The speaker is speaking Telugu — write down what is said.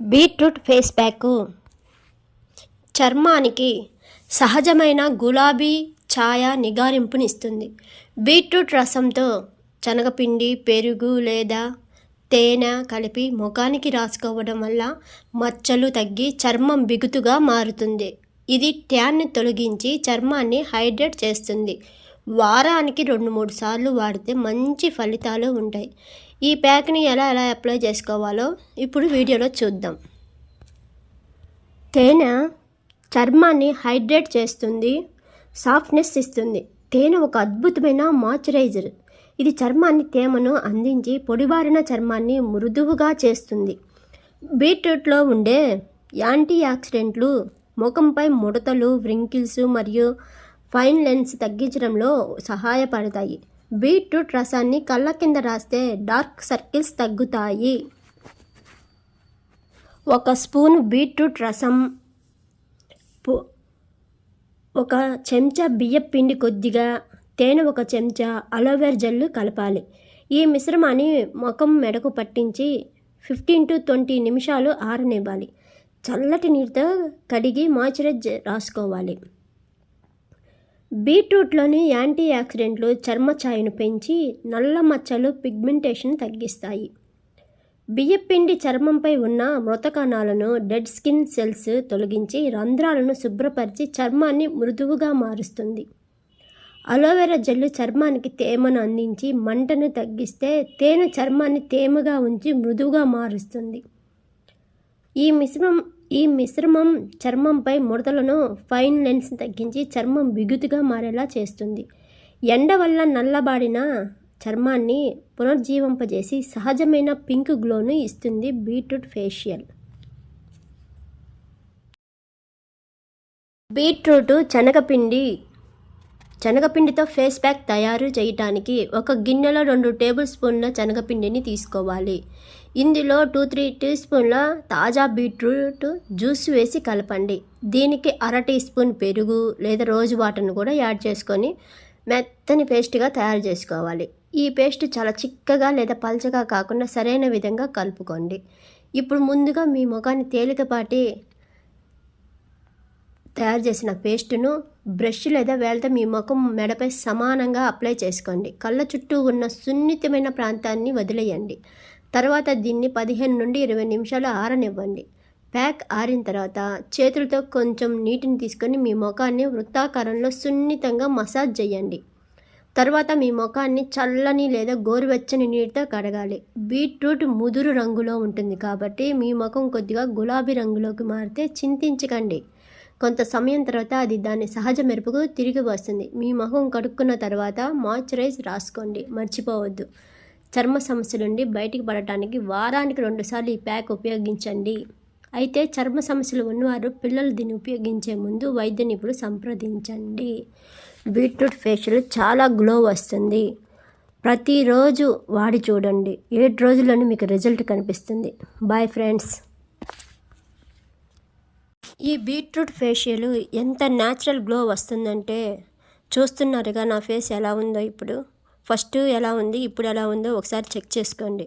బీట్రూట్ ఫేస్ ప్యాక్ చర్మానికి సహజమైన గులాబీ ఛాయ నిగారింపునిస్తుంది. బీట్రూట్ రసంతో శనగపిండి, పెరుగు లేదా తేనె కలిపి ముఖానికి రాసుకోవడం వల్ల మచ్చలు తగ్గి చర్మం బిగుతుగా మారుతుంది. ఇది ట్యాన్ని తొలగించి చర్మాన్ని హైడ్రేట్ చేస్తుంది. వారానికి 2-3 సార్లు వాడితే మంచి ఫలితాలు ఉంటాయి. ఈ ప్యాక్ని ఎలా అప్లై చేసుకోవాలో ఇప్పుడు వీడియోలో చూద్దాం. తేనె చర్మాన్ని హైడ్రేట్ చేస్తుంది, సాఫ్ట్నెస్ ఇస్తుంది. తేనె ఒక అద్భుతమైన మాయిశ్చరైజర్. ఇది చర్మాన్ని తేమను అందించి పొడిబారిన చర్మాన్ని మృదువుగా చేస్తుంది. బీట్రూట్లో ఉండే యాంటీ ఆక్సిడెంట్లు ముఖంపై ముడతలు, వ్రింకిల్స్ మరియు ఫైన్ లైన్స్ తగ్గించడంలో సహాయపడతాయి. బీట్రూట్ రసాన్ని కళ్ళ కింద రాస్తే డార్క్ సర్కిల్స్ తగ్గుతాయి. 1 స్పూన్ బీట్రూట్ రసం, 1 చెంచా బియ్యపిండి, కొద్దిగా తేనె, 1 చెంచా అలోవెరా జెల్ కలపాలి. ఈ మిశ్రమాన్ని ముఖం మెడకు పట్టించి 15-20 నిమిషాలు ఆరనివ్వాలి. చల్లటి నీటితో కడిగి మాయిశ్చరైజ్ రాసుకోవాలి. బీట్రూట్లోని యాంటీ ఆక్సిడెంట్లు చర్మ ఛాయను పెంచి నల్ల మచ్చలు, పిగ్మెంటేషన్ తగ్గిస్తాయి. బియ్యపిండి చర్మంపై ఉన్న మృత కణాలను, డెడ్ స్కిన్ సెల్స్ తొలగించి రంధ్రాలను శుభ్రపరిచి చర్మాన్ని మృదువుగా మారుస్తుంది. అలోవెరా జెల్ చర్మానికి తేమను అందించి మంటను తగ్గిస్తే తేనె చర్మాన్ని తేమగా ఉంచి మృదువుగా మారుస్తుంది. ఈ మిశ్రమం చర్మంపై ముడతలను, ఫైన్ లైన్స్ తగ్గించి చర్మం బిగుతుగా మారేలా చేస్తుంది. ఎండ వల్ల నల్లబాడిన చర్మాన్ని పునర్జీవింపజేసి సహజమైన పింక్ గ్లోను ఇస్తుంది. Beetroot facial. బీట్రూట్ శనగపిండితో ఫేస్ ప్యాక్ తయారు చేయడానికి 1 గిన్నెలో 2 టేబుల్ స్పూన్ల శనగపిండిని తీసుకోవాలి. ఇందులో 2-3 టీ స్పూన్ల తాజా బీట్రూట్ జ్యూస్ వేసి కలపండి. దీనికి 1/2 టీ స్పూన్ పెరుగు లేదా రోజు వాటర్ను కూడా యాడ్ చేసుకొని మెత్తని పేస్ట్గా తయారు చేసుకోవాలి. ఈ పేస్ట్ చాలా చిక్కగా లేదా పల్చగా కాకుండా సరైన విధంగా కలుపుకోండి. ఇప్పుడు ముందుగా మీ ముఖాన్ని తేలికపాటి తయారు చేసిన పేస్టును బ్రష్ లేదా వేళ్ళతో మీ ముఖం మెడపై సమానంగా అప్లై చేసుకోండి. కళ్ళ చుట్టూ ఉన్న సున్నితమైన ప్రాంతాన్ని వదిలేయండి. తర్వాత దీన్ని 15-20 నిమిషాలు ఆరనివ్వండి. ప్యాక్ ఆరిన తర్వాత చేతులతో కొంచెం నీటిని తీసుకొని మీ ముఖాన్ని వృత్తాకారంలో సున్నితంగా మసాజ్ చేయండి. తర్వాత మీ ముఖాన్ని చల్లని లేదా గోరువెచ్చని నీటితో కడగాలి. బీట్రూట్ ముదురు రంగులో ఉంటుంది కాబట్టి మీ ముఖం కొద్దిగా గులాబీ రంగులోకి మారితే చింతించకండి. కొంత సమయం తర్వాత అది దాని సహజ మెరుపుకు తిరిగి వస్తుంది. మీ ముఖం కడుక్కున్న తర్వాత మాయిశ్చరైజ్ రాసుకోండి. మర్చిపోవద్దు. చర్మ సమస్యల నుండి బయటికి పడటానికి వారానికి 2 సార్లు ఈ ప్యాక్ ఉపయోగించండి. అయితే చర్మ సమస్యలు ఉన్నవారు పిల్లలు దీన్ని ఉపయోగించే ముందు వైద్య నిపుణులు సంప్రదించండి. బీట్రూట్ ఫేషియల్ చాలా గ్లో వస్తుంది. ప్రతిరోజు వాడి చూడండి. 7 రోజుల్లోనే మీకు రిజల్ట్ కనిపిస్తుంది. Bye friends. ఈ బీట్రూట్ ఫేషియల్ ఎంత న్యాచురల్ గ్లో వస్తుందంటే చూస్తున్నారుగా నా ఫేస్ ఎలా ఉందో. ఇప్పుడు ఫస్ట్ ఎలా ఉంది, ఇప్పుడు ఎలా ఉందో ఒకసారి చెక్ చేసుకోండి.